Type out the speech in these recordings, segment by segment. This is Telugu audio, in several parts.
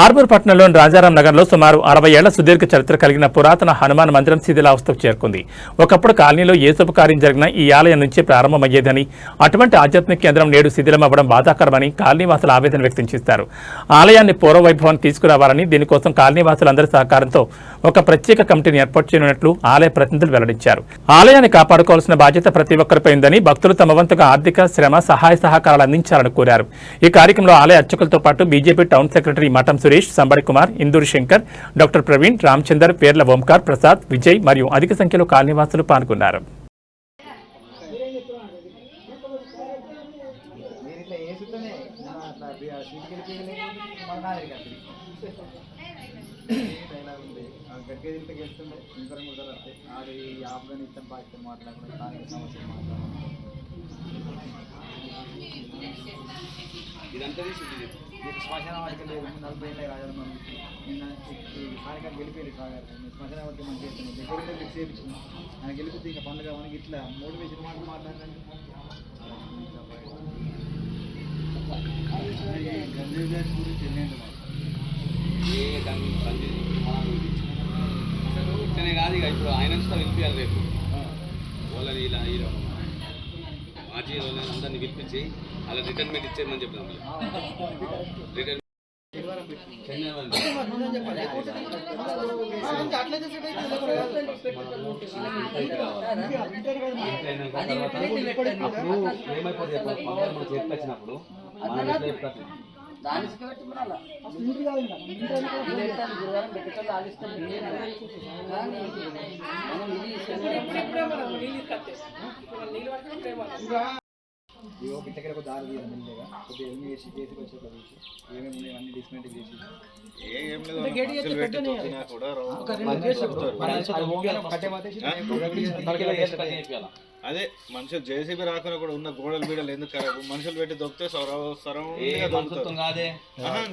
ఆర్మూర్ పట్టణంలోని రాజారాం నగర్లో సుమారు 60 ఏళ్ల సుదీర్ఘ చరిత్ర కలిగిన పురాతన హనుమాన్ మందిరం శిథిలావస్థకు చేరుకుంది. ఒకప్పుడు కాలనీలో ఏ శుభకార్యం జరిగినా ఈ ఆలయం నుంచే ప్రారంభమయ్యేదని, అటువంటి ఆధ్యాత్మిక కేంద్రం నేడు శిథిలమవ్వడం బాధాకరమని కాలనీవాసులు ఆవేదన వ్యక్తం చేశారు. ఆలయాన్ని పూర్వవైభవాన్ని తీసుకురావాలని, దీనికోసం కాలనీవాసులందరి సహకారంతో ఒక ప్రత్యేక కమిటీని ఏర్పాటు చేయనున్నట్లు ఆలయ ప్రతినిధులు వెల్లడించారు. ఆలయాన్ని కాపాడుకోవాల్సిన బాధ్యత ప్రతి ఒక్కరిపై ఉందని, భక్తులు తమ వంతుగా ఆర్థిక, శ్రమ, సహాయ సహకారాలు అందించాలని కోరారు. ఈ కార్యక్రమంలో ఆలయ అర్చకులతో పాటు బీజేపీ టౌన్ సెక్రటరీ మఠం సురేష్, సంబడి కుమార్, ఇందూరి శంకర్, డాక్టర్ ప్రవీణ్, రామచందర్, పేర్ల ఓంకార్, ప్రసాద్, విజయ్ మరియు అధిక సంఖ్యలో కాలనీవాసులు పాల్గొన్నారు. శ్మశాన వాటికి 40 ఏళ్ళ రాజారు నిన్న స్థానికంగా గెలిపేది శ్మశాన వాటికి మనం చేస్తున్నాం దగ్గర ఫిక్స్ చేయించుకున్నాం. ఆయన గెలిపితే ఇంకా పండుగ మనకి ఇట్లా మోటివేషన్ మాటలు మాట్లాడాలంటే గురించి ఇట్లనే కాదు. ఇక ఇప్పుడు ఆయన పిలిపించాలి రేపు వాళ్ళని ఇలా హీరో మాజీ వాళ్ళని అందరినీ పిలిపించి అలా రిటైర్మెంట్ ఇచ్చేయమని చెప్తాం. రిటైర్మెంట్ ఏమైపోతుంది మనం చేతికొచ్చినప్పుడు బిట్టకి ఒక దారి తీయాలి మెల్లగా కొద్దిగా ఏమి చేసి చేతికి వచ్చేట్లా చూసి ఏమేమి ఉన్నాయి అన్ని డిస్మెంట్ చేసి అదే మనుషులు జేసీబీ రాకుండా కూడా ఉన్న గోడలు బీడలు ఎందుకు ఖరాబ్ మనుషులు పెట్టి దొరికితే సరౌండింగ్ కాదే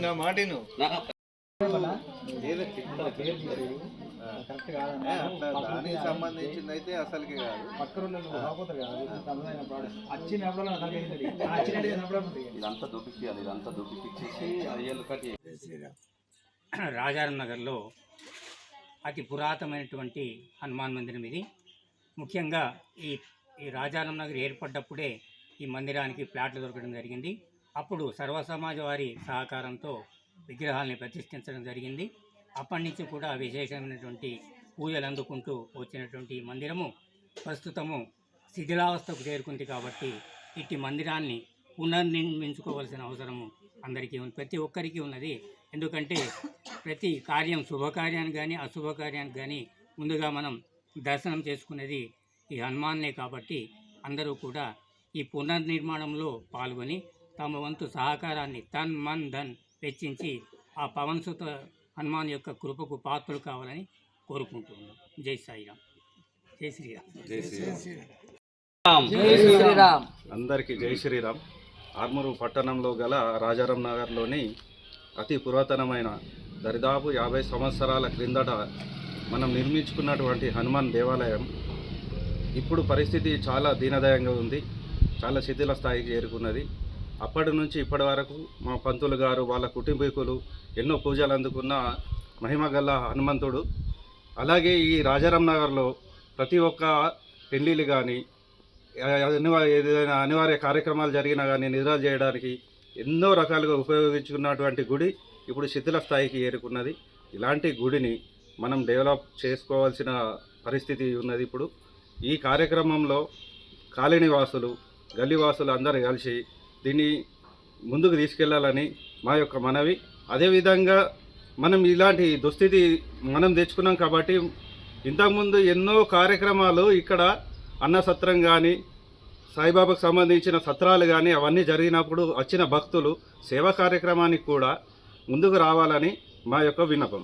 నా మాటిను దానికి సంబంధించింది అయితే అసలుకి కాదు. రాజారాం నగర్లో అతి పురాతనమైనటువంటి హనుమాన్ మందిరం ఇది. ముఖ్యంగా ఈ రాజారాం నగర్ ఏర్పడ్డప్పుడే ఈ మందిరానికి ప్లాట్లు దొరకడం జరిగింది. అప్పుడు సర్వసమాజ వారి సహకారంతో విగ్రహాలని ప్రతిష్ఠించడం జరిగింది. అప్పటి నుంచి కూడా విశేషమైనటువంటి పూజలు అందుకుంటూ వచ్చినటువంటి మందిరము ప్రస్తుతము శిథిలావస్థకు చేరుకుంది. కాబట్టి ఇట్టి మందిరాన్ని పునర్నిర్మించుకోవాల్సిన అవసరము అందరికీ ఉంది, ప్రతి ఒక్కరికి ఉన్నది. ఎందుకంటే ప్రతి కార్యం, శుభకార్యానికి కానీ అశుభకార్యానికి కానీ ముందుగా మనం దర్శనం చేసుకునేది ఈ హనుమాన్నే. కాబట్టి అందరూ కూడా ఈ పునర్నిర్మాణంలో పాల్గొని తమ వంతు సహకారాన్ని తన్ మన్ ధన్ వెచ్చించి ఆ పవన్సుత హనుమాన్ యొక్క కృపకు పాత్రలు కావాలని కోరుకుంటున్నాం. జై సాయిరామ్, జై శ్రీరామ్. అందరికీ జై శ్రీరామ్. ఆర్మూరు పట్టణంలో గల రాజారాం నగర్లోని అతి పురాతనమైన దరిదాపు 50 సంవత్సరాల క్రిందట మనం నిర్మించుకున్నటువంటి హనుమాన్ దేవాలయం ఇప్పుడు పరిస్థితి చాలా దీనదయంగా ఉంది, చాలా శిథిల స్థాయికి చేరుకున్నది. అప్పటి నుంచి ఇప్పటి వరకు మా పంతులు గారు, వాళ్ళ కుటుంబీకులు ఎన్నో పూజలు అందుకున్న మహిమగల్ల హనుమంతుడు. అలాగే ఈ రాజారాం నగర్లో ప్రతి ఒక్క పెళ్ళిళ్ళు కానీ ఏదైనా అనివార్య కార్యక్రమాలు జరిగినా కానీ నిద్రలు చేయడానికి ఎన్నో రకాలుగా ఉపయోగించుకున్నటువంటి గుడి ఇప్పుడు శిథిల స్థాయికి చేరుకున్నది. ఇలాంటి గుడిని మనం డెవలప్ చేసుకోవాల్సిన పరిస్థితి ఉన్నది. ఇప్పుడు ఈ కార్యక్రమంలో కాలనీవాసులు, గల్లీవాసులు అందరూ కలిసి దీన్ని ముందుకు తీసుకెళ్లాలని మా యొక్క మనవి. అదేవిధంగా మనం ఇలాంటి దుస్థితి మనం తెచ్చుకున్నాం కాబట్టి ఇంతకుముందు ఎన్నో కార్యక్రమాలు ఇక్కడ అన్న సత్రం కానీ, సాయిబాబాకు సంబంధించిన సత్రాలు కానీ అవన్నీ జరిగినప్పుడు వచ్చిన భక్తులు సేవా కార్యక్రమానికి కూడా ముందుకు రావాలని మా యొక్క విన్నపం.